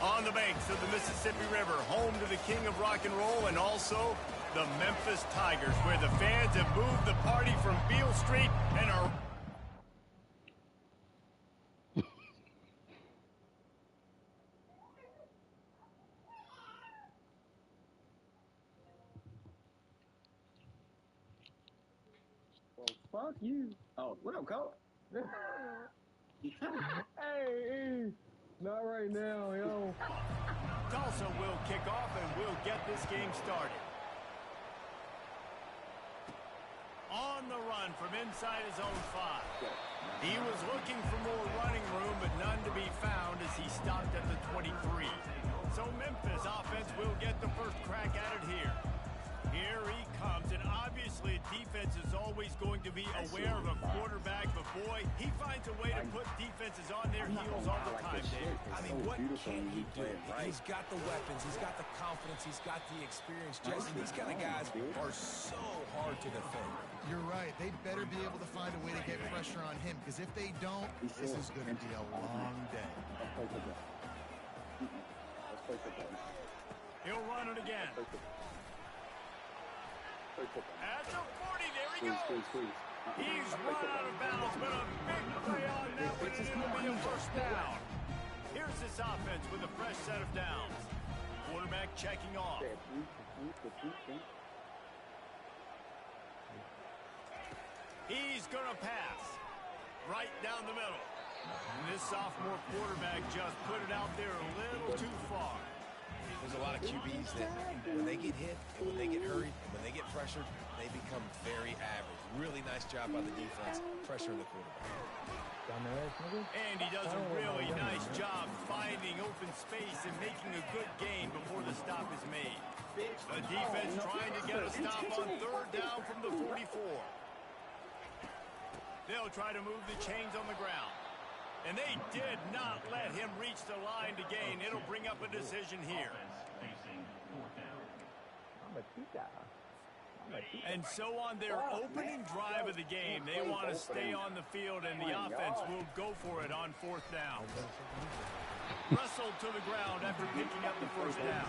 On the banks of the Mississippi River, home to the king of rock and roll and also the Memphis Tigers, where the fans have moved the party from Beale Street and are... Well, fuck you. Oh, what up, Cole? Hey, not right now, yo. Tulsa will kick off and we'll get this game started. On the run from inside his own 5. He was looking for more running room, but none to be found as he stopped at the 23. So Memphis offense will get the first crack at it here. Here he comes, and obviously defense is always going to be aware of a quarterback, but boy, he finds a way to put defenses on their heels all the time, David. I mean, what can he do? He's got the weapons, he's got the confidence, he's got the experience. Jesse, these kind of guys are so hard to defend. You're right. They better be able to find a way to get pressure on him, because if they don't, this is going to be a long day. He'll run it again. At the 40, there he goes. He's run out of bounds, but a big play on that one, and it'll be a first down. Here's this offense with a fresh set of downs. Quarterback checking off. He's going to pass right down the middle. And this sophomore quarterback just put it out there a little too far. There's a lot of QBs that when they get hit and when they get hurried and when they get pressured, they become very average. Really nice job by the defense, pressuring the quarterback. And he does a really nice job finding open space and making a good gain before the stop is made. The defense trying to get a stop on third down from the 44. They'll try to move the chains on the ground. And they did not let him reach the line to gain. It'll bring up a decision here. And so on their opening drive of the game, they want to stay on the field, and the offense will go for it on fourth down. Wrestled to the ground after picking up the first down.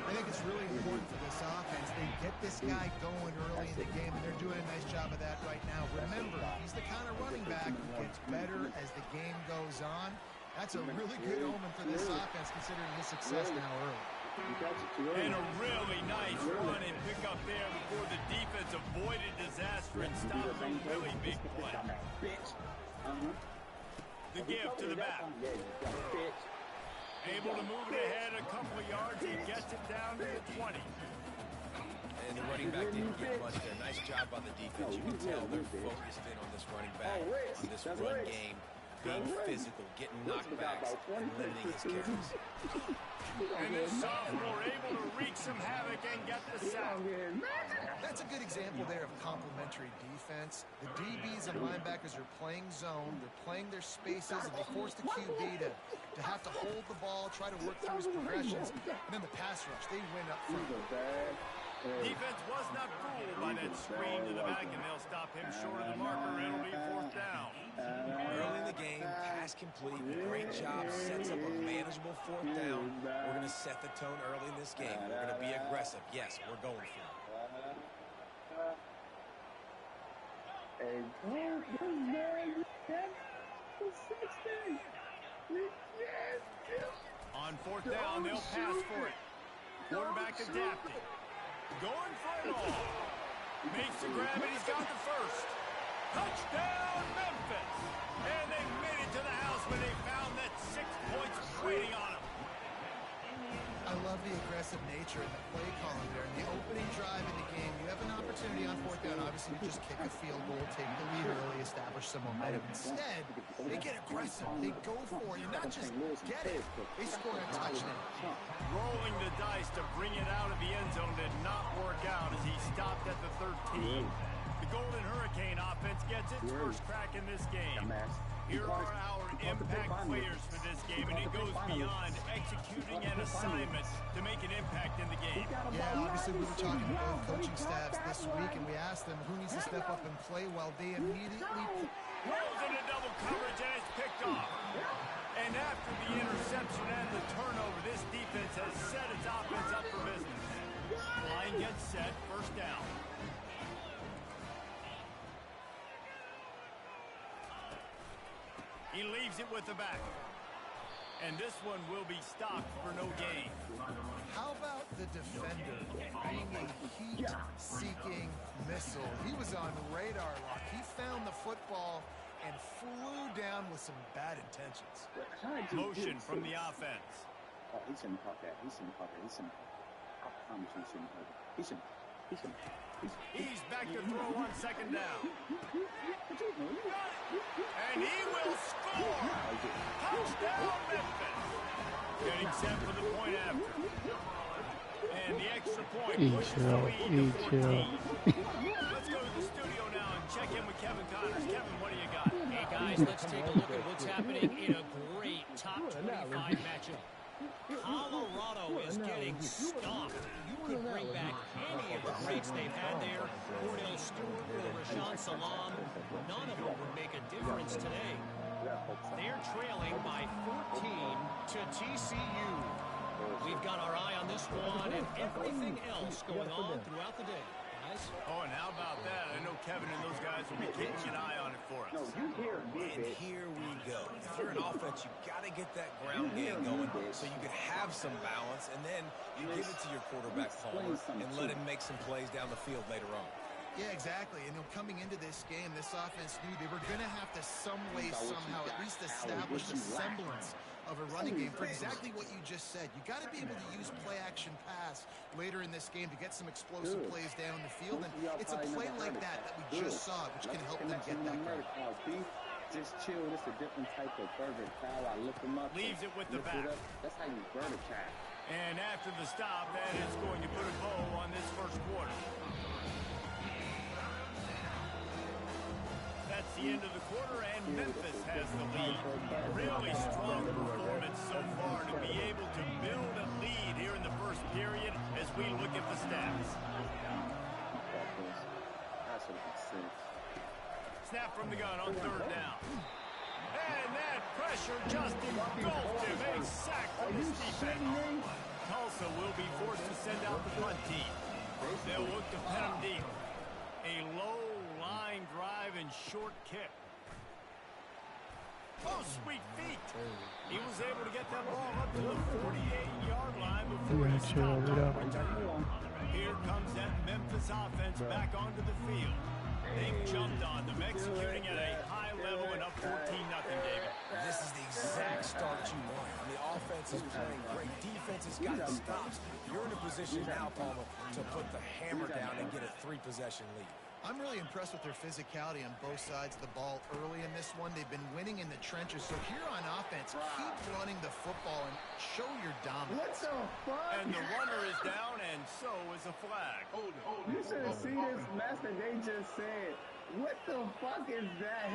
I think it's really important for this offense. They get this guy going early in the game, and they're doing a nice job of that right now. Remember, he's the kind of running back who gets better as the game goes on. That's a really good omen for this offense, considering his success now early. And a really nice run and pick up there before the defense avoided disaster and stopped a really big play. The give to the back. Able to move it ahead a couple of yards. He gets it down to the 20. And the running back didn't get much there. Nice job by the defense. You can tell they're focused in on this running back, on this run game, being physical, getting knockbacks, and limiting his carries. And this sophomore able to wreak some havoc and get the sack. That's a good example there of complementary defense. The DBs and linebackers are playing zone, they're playing their spaces, and they force the QB to have to hold the ball, try to work through his progressions, and then the pass rush, they win up front. Defense was not fooled by that screen to the back, and they'll stop him short of the marker. It'll be fourth down. Early in the game, pass complete, great job, sets up a manageable fourth down. We're going to set the tone early in this game. We're going to be aggressive. Yes, we're going for it. On fourth down, they'll pass for it. Quarterback adapting. Going for it all. Makes the grab, and he's got the first. Touchdown, Memphis! And they made it to the house when they found that 6 points waiting on them. I love the aggressive nature and the play calling there. In the opening drive in the game, you have an opportunity on fourth down. Obviously, you just kick a field goal, take the lead early, establish some momentum. Instead, they get aggressive. They go for it. And not just get it, they score a touchdown. Rolling the dice to bring it out of the end zone did not work out as he stopped at the 13. The Golden Hurricane offense gets its first crack in this game. Here are our impact players for this game, and it goes beyond executing an assignment to make an impact in the game. Yeah, obviously we were talking to both coaching staffs this week, and we asked them who needs to step up and play well. They immediately rolls into double coverage, and it's picked off. And after the interception and the turnover, this defense has set its offense up for business. Line gets set, first down. He leaves it with the back. And this one will be stopped for no gain. How about the defender being a heat-seeking missile? He was on radar lock. He found the football and flew down with some bad intentions. Motion from the offense. Oh, he shouldn't caught that. He shouldn't caught that. He shouldn't. I promise he shouldn't caught that. He shouldn't. He shouldn't. He's back to throw on second down. And he will score. Touchdown, Memphis. Getting set for the point after. And the extra point pushes the lead to 14. Let's go to the studio now and check in with Kevin Connors. Kevin, what do you got? Hey, guys, let's take a look at what's happening in a great top 25 matchup. Colorado is getting stomped. You could bring back any of the greats they've had there. Cordell Stewart or Rashaan Salaam. None of them would make a difference today. They're trailing by 14 to TCU. We've got our eye on this one and everything else going on throughout the day. Oh, and how about that? I know Kevin and those guys will be keeping an eye on it for us. And here we go. If you're an offense, you got to get that ground game going so you can have some balance, and then you give it to your quarterback, Palmer, and let him make some plays down the field later on. Yeah, exactly. And coming into this game, this offense knew they were going to have to some way, somehow, at least establish a semblance of a running game for exactly what you just said. You got to be able to use play-action pass later in this game to get some explosive plays down the field. And it's a play like that we just saw, which can help them get that going. Just chill. This is a different type of burger cow. I lift them up. Leaves it with the back. That's how you burn a cow. And after the stop, that is going to put a bow on this first quarter. That's the end of the quarter, and Memphis has the lead. Really strong performance so far to be able to build a lead here in the first period as we look at the stats. Snap from the gun on third down. And that pressure just engulfed him. A sack from this defense. Tulsa will be forced to send out the punt team. They'll look to pen him deep. A low line drive and short kick. Oh, sweet feet. He was able to get that ball up to the 48-yard line before he stopped on return. Here comes that Memphis offense back onto the field. They've jumped on them, executing at a high level and up 14-0, David. This is the exact start you want. The offense is playing great. Defense has got the stops. You're in a position now, Palmer, to put the hammer down and get a 3-possession lead. I'm really impressed with their physicality on both sides of the ball early in this one. They've been winning in the trenches. So here on offense, keep running the football and show your dominance. What the fuck? And the runner is down, and so is a flag. You should have seen this mess that they just said. What the fuck is that?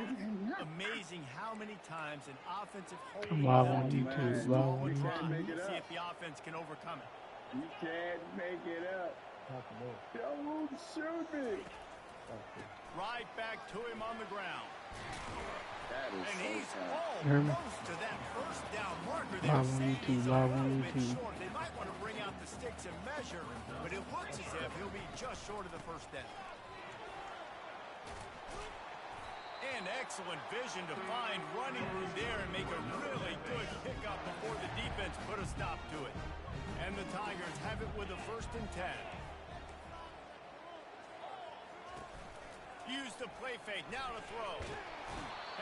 Amazing how many times an offensive Live holding on YouTube. Live on YouTube. see if the offense can overcome it. You can't make it up. Don't shoot me. Right back to him on the ground. That is And so he's sad. close to that first down marker. Live on Saying YouTube, he's a live on little bit YouTube. short. They might want to bring out the sticks and measure, but it looks as if he'll be just short of the first down. And excellent vision to find running room there and make a really good pickup before the defense put a stop to it. And the Tigers have it with a 1st and 10. Use the play fake, now to throw.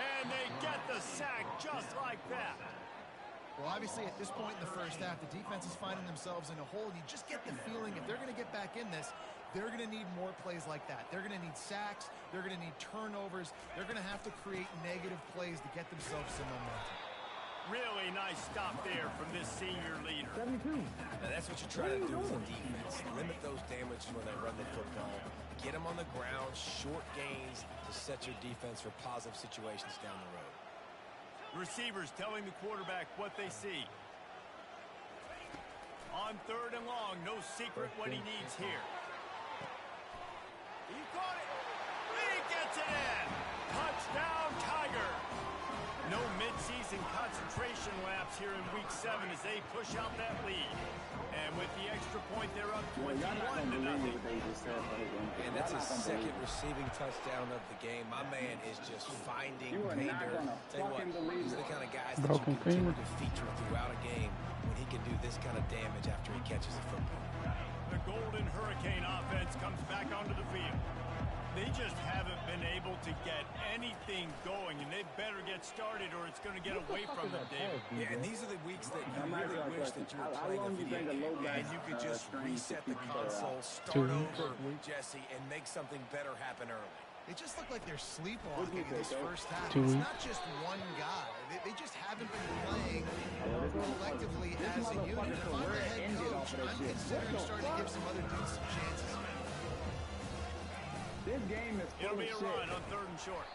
And they get the sack just like that. Well, obviously, at this point in the first half, the defense is finding themselves in a hole, and you just get the feeling if they're going to get back in this, they're going to need more plays like that. They're going to need sacks. They're going to need turnovers. They're going to have to create negative plays to get themselves some momentum. Really nice stop there from this senior leader. Now, that's what you try to do as a defense. Limit those damages when they run the football. Get them on the ground, short gains to set your defense for positive situations down the road. Receivers telling the quarterback what they see. On 3rd and long, no secret what he needs here. He caught it. He gets it in. Touchdown, Tiger. No mid-season concentration laps here in Week 7 as they push out that lead. And with the extra point, they're up 21-0. And that's his second receiving touchdown of the game. My man is just finding pay dirt. Tell you what, these are the kind of guys that you continue to feature throughout a game when he can do this kind of damage after he catches a football. The Golden Hurricane offense comes back onto the field. They just haven't been able to get anything going, and they better get started or it's going to get away from them, David. Yeah, and these are the weeks that you really wish that you were playing a video game and you could just reset the console, start over, Jesse, and make something better happen early. They just look like they're sleepwalking in this first half. It's not just one guy. They just haven't been playing collectively as a unit. If I'm the head coach, I'm considering starting to give some other dudes some chances. This game is It'll be a run on 3rd and short.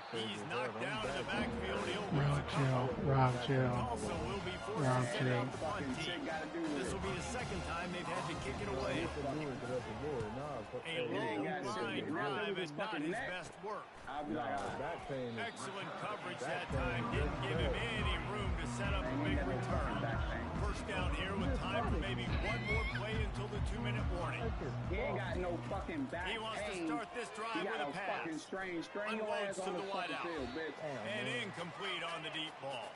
He's knocked down in the backfield. He'll lose a Rob couple. Also will be forced to sit out the punt team. This will be the second time they've had to kick it away. A long line drive and not his best work. Excellent coverage that time. Didn't give him any room to set up a big return. First down here with time for maybe one more play until the 2-minute warning. He ain't got no fucking back. He wants to start this drive with a pass. Unloads to the wideout. And incomplete on the deep ball.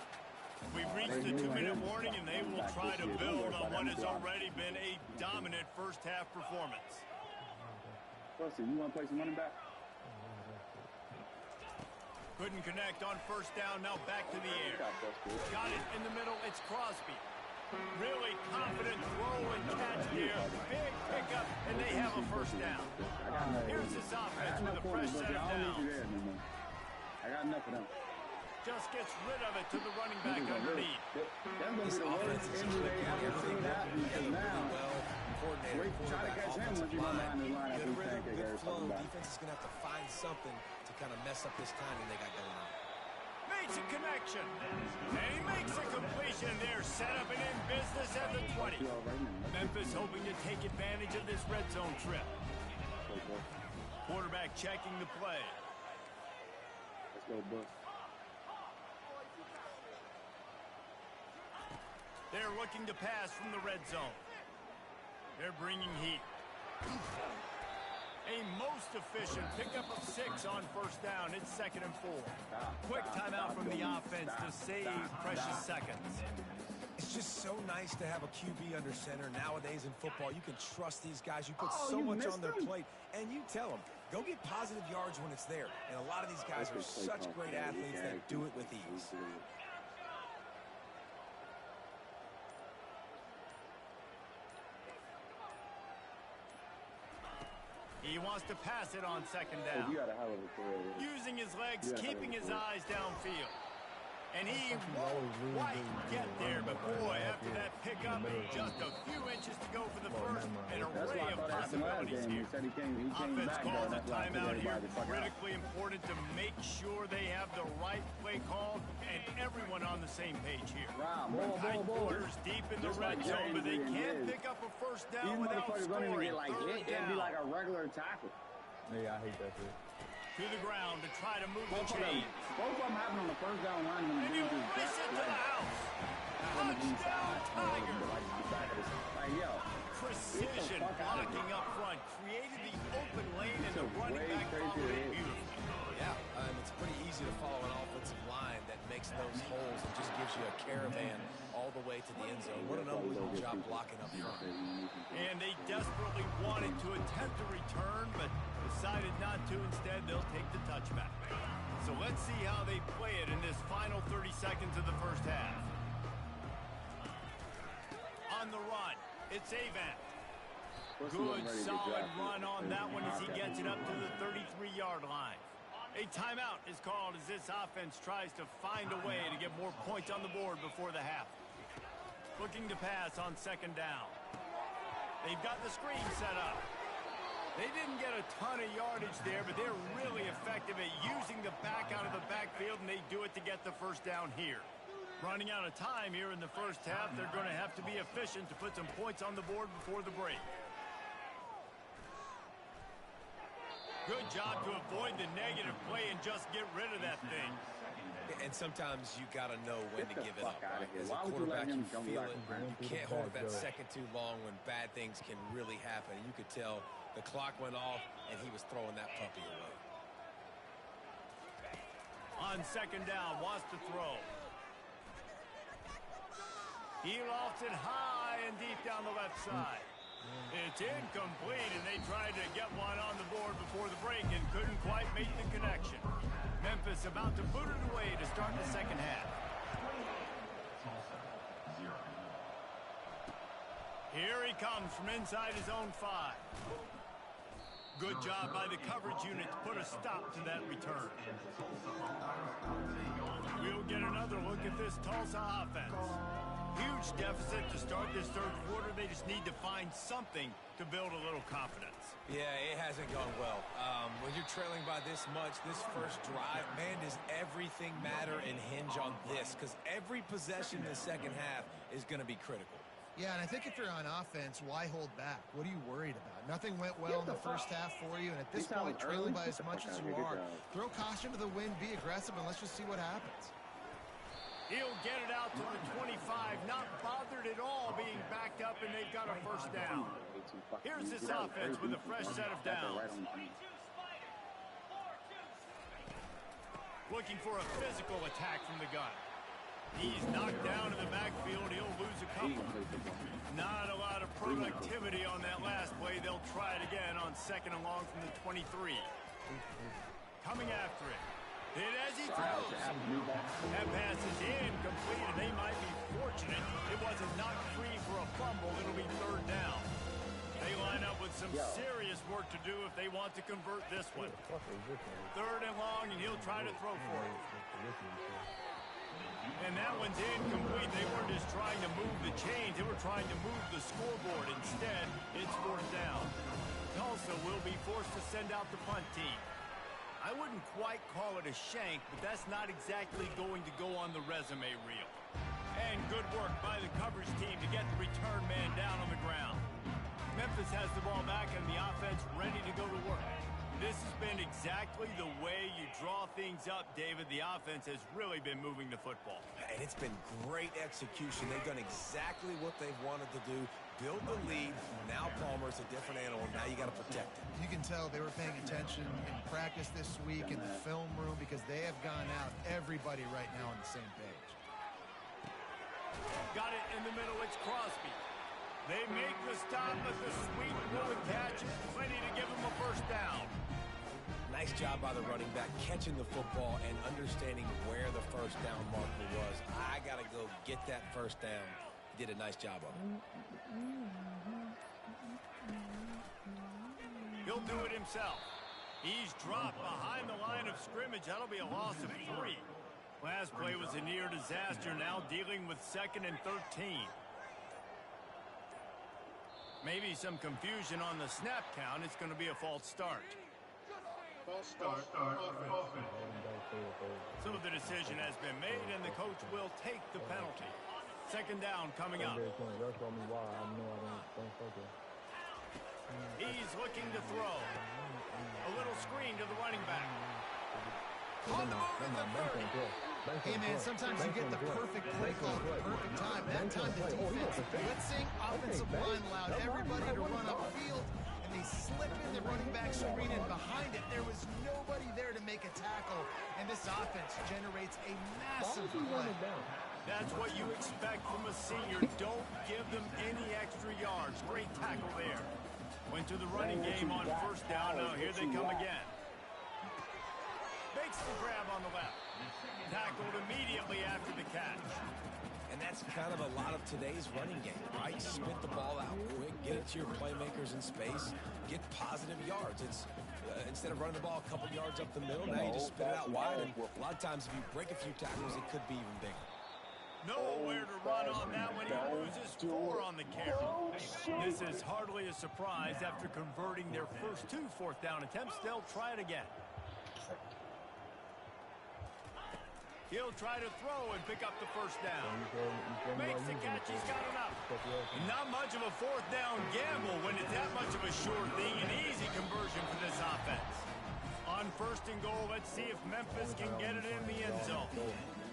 We've reached the 2-minute warning, and they will try to build on what has already been a dominant first-half performance. Buster, you want to play some running back? Couldn't connect on first down. Now back to the air. Got it in the middle. It's Crosby. Really confident throw and catch here. Big pickup, and they have a first down. Here's this offense with a fresh set of downs. I got enough of them. Just gets rid of it to the running back underneath. This offense is clicking everything that well. Coordinator, quarterback, offensive line. Good rhythm, good flow. Defense is going to have to find something to kind of mess up this timing they got going on. Makes a connection. And he makes a completion. They're set up and in business at the 20. Memphis hoping to take advantage of this red zone trip. Quarterback checking the play. Let's go, Buck. They're looking to pass from the red zone. They're bringing heat. A most efficient pickup of 6 on first down. It's 2nd and 4. Quick timeout from the offense to save precious seconds. It's just so nice to have a QB under center. Nowadays in football, you can trust these guys. You put so much on their plate, and you tell them, go get positive yards when it's there. And a lot of these guys are such great athletes that do it with ease. He wants to pass it on 2nd down. Using his legs, keeping his eyes downfield. And he won't quite get there, but boy, after that pickup, just a few inches to go for the first, an array of possibilities here. Offense calls a timeout here. Critically important to make sure they have the right play call and everyone on the same page here. Tight quarters deep in the red zone, but they can't pick up a first down without scoring. It'd be like a regular tackle. Yeah, I hate that shit. To the ground to try to move the chains. Both of them happen on the first down line. And you miss it to the house. Touchdown, Tigers. Like, yo. Precision blocking up front. Created the open lane and the running back followed it beautifully. Yeah, it's pretty easy to follow an offensive line that makes those holes and just gives you a caravan all the way to the end zone. What an unbelievable job blocking up front. And they desperately wanted to attempt a return, but decided not to. Instead, they'll take the touchback. So let's see how they play it in this final 30 seconds of the first half. On the run, it's Avant. Good, solid run on that one as he gets it up to the 33-yard line. A timeout is called as this offense tries to find a way to get more points on the board before the half. Looking to pass on 2nd down. They've got the screen set up. They didn't get a ton of yardage there, but they're really effective at using the back out of the backfield, and they do it to get the first down here. Running out of time here in the first half, they're going to have to be efficient to put some points on the board before the break. Good job to avoid the negative play and just get rid of that thing. And sometimes you got to know when to give it up. Right? As a Why would you let quarterback, him you come feel back? it. You can't hold it that second too long when bad things can really happen. You could tell the clock went off, and he was throwing that puppy away. On second down, wants to throw. He lofts it high and deep down the left side. It's incomplete, and they tried to get one on the board before the break and couldn't quite make the connection. Memphis about to boot it away to start the second half. Here he comes from inside his own 5. Good job by the coverage unit to put a stop to that return. We'll get another look at this Tulsa offense. Huge deficit to start this third quarter. They just need to find something to build a little confidence. Yeah, it hasn't gone well. When you're trailing by this much, this first drive, man, does everything matter and hinge on this? Because every possession in the second half is going to be critical. Yeah, and I think if you're on offense, why hold back? What are you worried about? Nothing went well in the first half for you, and at this point, trailing by as much as you are, throw caution to the wind, be aggressive, and let's just see what happens. He'll get it out to the 25, not bothered at all being backed up, and they've got a first down. Here's this offense with a fresh set of downs. Looking for a physical attack from the gun. He's knocked down in the backfield. He'll lose a couple. Not a lot of productivity on that last play. They'll try it again on second and long from the 23. Coming after it. Hit as he throws. That pass is incomplete, and they might be fortunate it wasn't knocked free for a fumble. It'll be third down. They line up with some serious work to do if they want to convert this one. Third and long, and he'll try to throw for it. And that one's incomplete. They weren't just trying to move the chains. They were trying to move the scoreboard. Instead, it's fourth down. Tulsa will be forced to send out the punt team. I wouldn't quite call it a shank, but that's not exactly going to go on the resume reel. And good work by the coverage team to get the return man down on the ground. Memphis has the ball back and the offense ready to go to work. This has been exactly the way you draw things up, David. The offense has really been moving the football. And it's been great execution. They've done exactly what they've wanted to do. Build the lead. Now Palmer's a different animal. Now you got to protect him. You can tell they were paying attention in practice this week in the film room because they have gone out, everybody right now on the same page. Got it in the middle. It's Crosby. They make the stop, but the sweet one catch is plenty to give them a first down. Nice job by the running back catching the football and understanding where the first down marker was. I got to go get that first down. He did a nice job of it. He'll do it himself. He's dropped behind the line of scrimmage. That'll be a loss of 3. Last play was a near disaster. Now dealing with second and 13. Maybe some confusion on the snap count. It's going to be a false start. False start. Offense. So the decision has been made, and the coach will take the penalty. Second down coming up. He's looking to throw. A little screen to the running back. On the move at the 30. Hey, man, sometimes you get the perfect play call at the perfect time. That time the defense blitzing, offensive line allowed everybody to run upfield, and they slip in the running back screen, and behind it, there was nobody there to make a tackle, and this offense generates a massive play. That's what you expect from a senior. Don't give them any extra yards. Great tackle there. Went to the running game on first down. Now here they come again. Makes the grab on the left. Tackled immediately after the catch. And that's kind of a lot of today's running game, right? Spit the ball out quick, get it to your playmakers in space, get positive yards. It's instead of running the ball a couple yards up the middle, now you just spit it out wide. And a lot of times if you break a few tackles, it could be even bigger. Nowhere to run on that one. He loses 4 on the carry. This is hardly a surprise. After converting their first 2 fourth down attempts, they'll try it again. He'll try to throw and pick up the first down. Makes the catch. He's got enough. Not much of a fourth down gamble when it's that much of a sure thing. An easy conversion for this offense. On first and goal. Let's see if Memphis can get it in the end zone.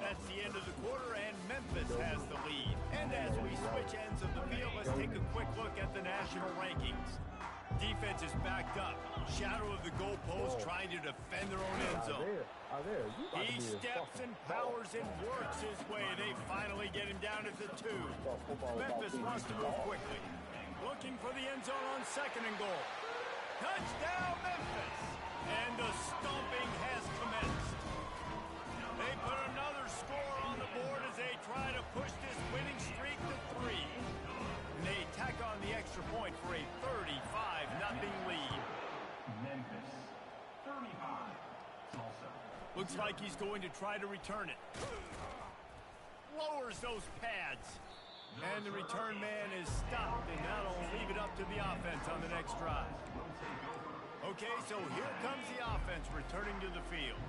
That's the end of the quarter, and Memphis has the lead. And as we switch ends of the field, let's take a quick look at the national rankings. Defense is backed up. Shadow of the goalpost trying to defend their own end zone. He steps and powers and works his way. They finally get him down at the 2. Memphis wants to move quickly. Looking for the end zone on second and goal. Touchdown, Memphis! And the stomping has commenced. They put another score on the board as they try to push this winning streak to 3. And they tack on the extra point for a 35-0 lead. Memphis, 35. Tulsa. Looks like he's going to try to return it. Lowers those pads. And the return man is stopped, and that'll leave it up to the offense on the next drive. Okay, so here comes the offense returning to the field.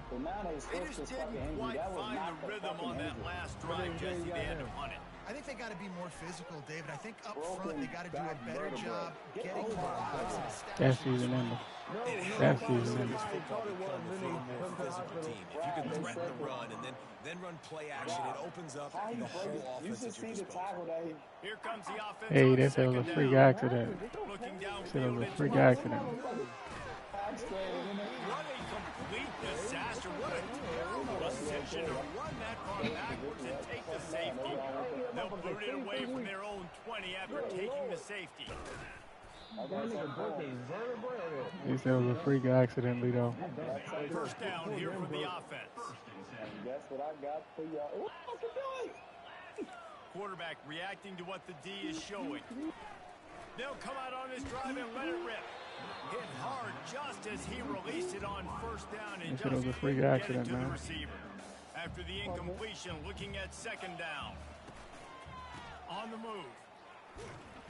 They just didn't quite find the rhythm on that last drive, Jesse. They had to punt it. I think they got to be more physical, David. I think up front they got to do a better job getting drives and That's season number. That's season number. Football become a more physical team. If you can threaten the run and then run play action, it opens up the whole offense at your disposal. Here comes the offense. Hey, that was a freak accident. Looking downfield, That was a freak accident. What a complete disaster. What a terrible decision to run that far backwards and take the safety. They'll boot it away from their own 20 after taking the safety. He said it was a freak accident, Lito. First down here for the offense. That's what I got for y'all. Quarterback reacting to what the D is showing. They'll come out on this drive and let it rip. Hit hard just as he released it on first down and just It was a freak get it accident, to the man. receiver. After the incompletion, looking at second down. On the move.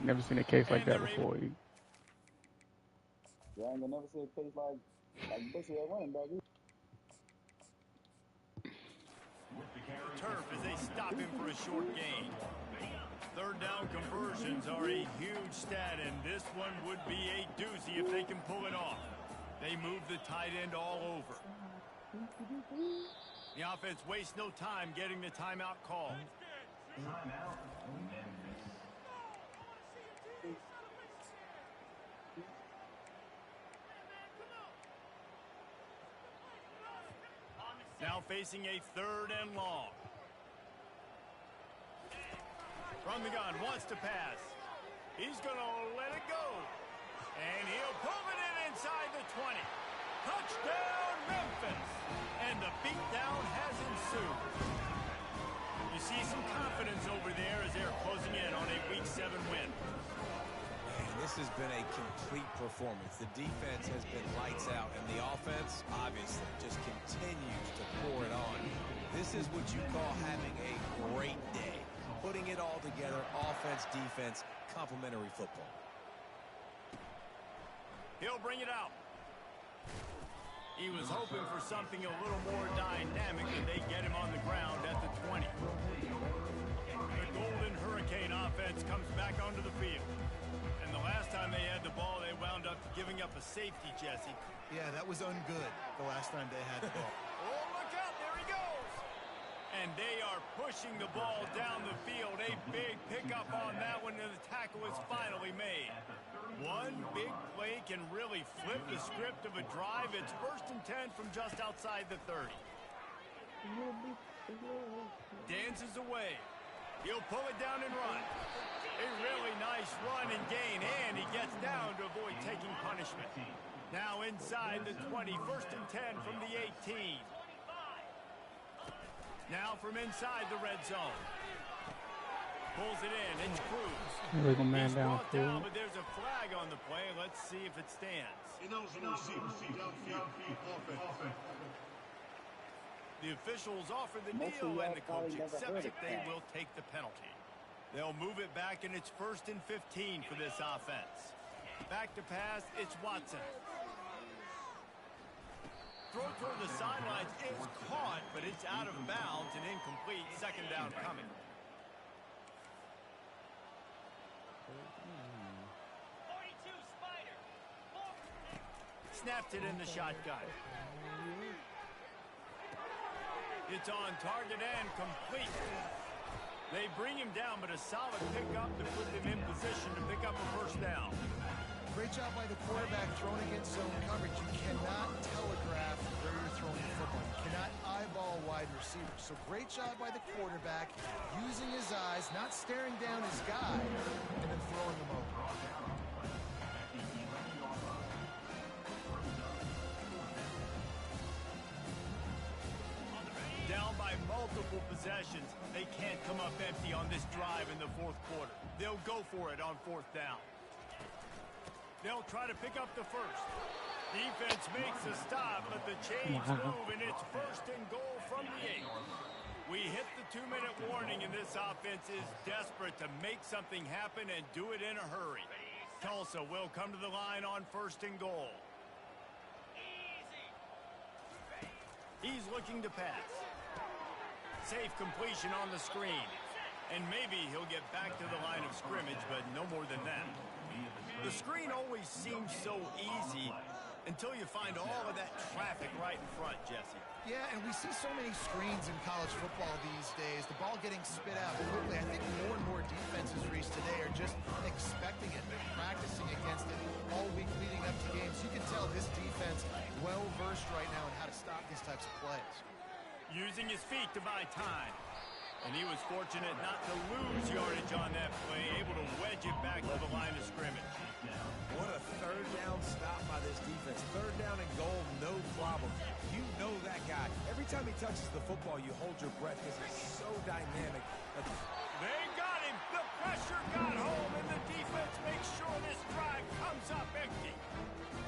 Never seen a case like that before. Yeah, I ain't gonna never see a case like basically that running back. Turf as they stop him for a short gain. Third down conversions are a huge stat, and this one would be a doozy if they can pull it off. They move the tight end all over. The offense wastes no time getting the timeout called. Timeout, Memphis. Now facing a third and long. From the gun, wants to pass. He's going to let it go. And he'll pull it in inside the 20. Touchdown, Memphis. And the beatdown has ensued. You see some confidence over there as they're closing in on a Week 7 win. And this has been a complete performance. The defense has been lights out, and the offense, obviously, just continues to pour it on. This is what you call having a great day. Putting it all together, offense, defense, complementary football. He'll bring it out. He was hoping for something a little more dynamic, and they get him on the ground at the 20. The Golden Hurricane offense comes back onto the field. And the last time they had the ball, they wound up giving up a safety, Jesse. Yeah, that was ungood the last time they had the ball. Oh, look out, there he goes. And they are pushing the ball down the field. A big pickup on that one, and the tackle is finally made. One big play can really flip the script of a drive. It's 1st and 10 from just outside the 30. Dances away. He'll pull it down and run. A really nice run and gain, and he gets down to avoid taking punishment. Now inside the 20, 1st and 10 from the 18. Now from inside the red zone. Pulls it in. It's Cruz. Wiggle man He's down, brought down, Cruz. but there's a flag on the play. Let's see if it stands. The officials offer the deal, and the coach accepts it. They will take the penalty. They'll move it back, and it's 1st and 15 for this offense. Back to pass. It's Watson. Throw toward the sidelines is caught, but it's out of bounds and incomplete. Second down coming. Snapped it in the shotgun. It's on target and complete. They bring him down, but a solid pickup to put them in position to pick up a first down. Great job by the quarterback throwing against zone coverage. You cannot telegraph where you're throwing the football. You cannot eyeball wide receivers. So great job by the quarterback using his eyes, not staring down his guy, and then throwing him over. Down by multiple possessions. They can't come up empty on this drive in the fourth quarter. They'll go for it on fourth down. They'll try to pick up the first. Defense makes a stop, but the chains move, and it's first and goal from the 8. We hit the 2-minute warning, and this offense is desperate to make something happen and do it in a hurry. Tulsa will come to the line on first and goal. He's looking to pass. Safe completion on the screen. And maybe he'll get back to the line of scrimmage, but no more than that. The screen always seems so easy until you find all of that traffic right in front, Jesse. Yeah, and we see so many screens in college football these days. The ball getting spit out quickly. I think more and more defenses, Reese, today are just expecting it, practicing against it all week leading up to games. You can tell this defense well-versed right now in how to stop these types of plays. Using his feet to buy time. And he was fortunate not to lose yardage on that play, able to wedge it back to the line of scrimmage. What a third down stop by this defense. Third down and goal, no problem. You know that guy. Every time he touches the football, you hold your breath because he's so dynamic. They got him. The pressure got home, and the defense makes sure this drive comes up empty.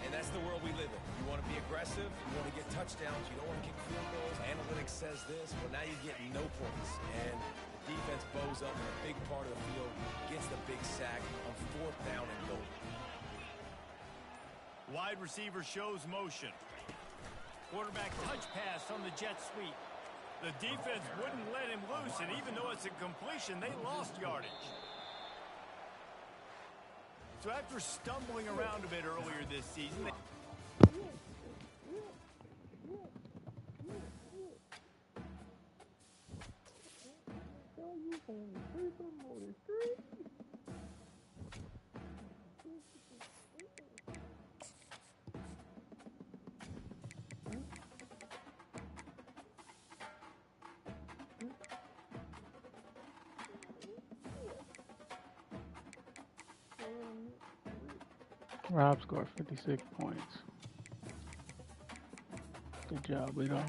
And that's the world we live in. You want to be aggressive, you want to get touchdowns, you don't want to kick field goals. Analytics says this, but now you get no points. And the defense bows up in a big part of the field, gets the big sack on fourth down and goal. Wide receiver shows motion. Quarterback touch pass on the jet sweep. The defense wouldn't let him loose, and even though it's a completion, they lost yardage. So after stumbling around a bit earlier this season, Rob scored 56 points. Good job, Lito.